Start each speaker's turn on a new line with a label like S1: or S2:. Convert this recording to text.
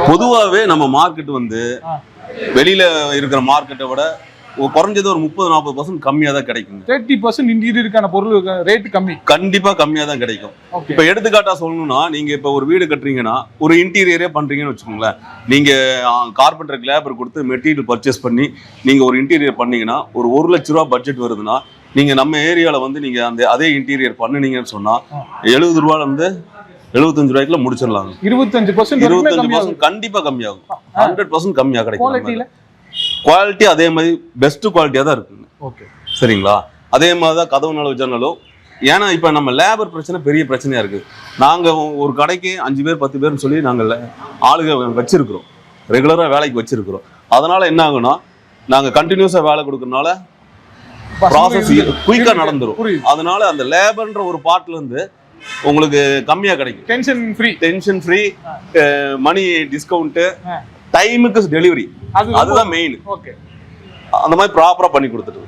S1: பொதுவாகவே நம்ம மார்க்கெட் வந்து வெளியில இருக்கிற மார்க்கெட்டை விட குறைஞ்சது ஒரு 30-40% கம்மியா தான் கிடைக்கும்.
S2: 30% இன்டீரியருக்கான பொருள் ரேட் கம்மி,
S1: கண்டிப்பா கம்மியா தான் கிடைக்கும். இப்ப எடுத்துக்காட்டா சொல்லணும்னா, நீங்க இப்ப ஒரு வீடு கட்டுறீங்கன்னா ஒரு இன்டீரியரே பண்றீங்கன்னு வச்சுக்கோங்களேன். நீங்க கார்பெண்டருக்கு லேபர் கொடுத்து மெட்டீரியல் பர்ச்சேஸ் பண்ணி நீங்க ஒரு இன்டீரியர் பண்ணீங்கன்னா ஒரு 1 லட்ச ரூபா பட்ஜெட் வருதுன்னா, நீங்க நம்ம ஏரியால வந்து நீங்க அதே இன்டீரியர் பண்ணுனீங்கன்னு சொன்னா 70 ரூபாயில இருந்து 75 ரூபாய்க்குள்ள முடிச்சிடலாம். 25% கண்டிப்பா கம்மியாகும். 100% கம்மியா கிடைக்கும். குவாலிட்டி அதே மாதிரி பெஸ்ட் குவாலிட்டியா தான் இருக்குங்க. ஓகே, சரிங்களா? அதே மாதிரி தான் கதவு நலவு ஜன்னலும். ஏன்னா இப்ப நம்ம லேபர் பிரச்சனை பெரிய பிரச்சனையா இருக்கு. நாங்க ஒரு கடைக்கு 5 பேர் 10 பேர்னு சொல்லி நாங்க ஆளுக வச்சிருக்கிறோம், ரெகுலரா வேலைக்கு வச்சிருக்கிறோம். அதனால என்ன ஆகும்னா, நாங்க கண்டினியூஸா வேலை கொடுக்கறதுனால ப்ராசஸ் குயிக்கா நடந்துரும். அதனால அந்த லேபர்ன்ற ஒரு பார்ட்ல இருந்து உங்களுக்கு கம்மியா கிடைக்கும். டென்ஷன் ஃப்ரீ, மணி டிஸ்கவுண்ட், டைமுக்கு டெலிவரி, அதுதான் மெயின். அந்த மாதிரி ப்ராப்பரா பண்ணி கொடுத்துட்டு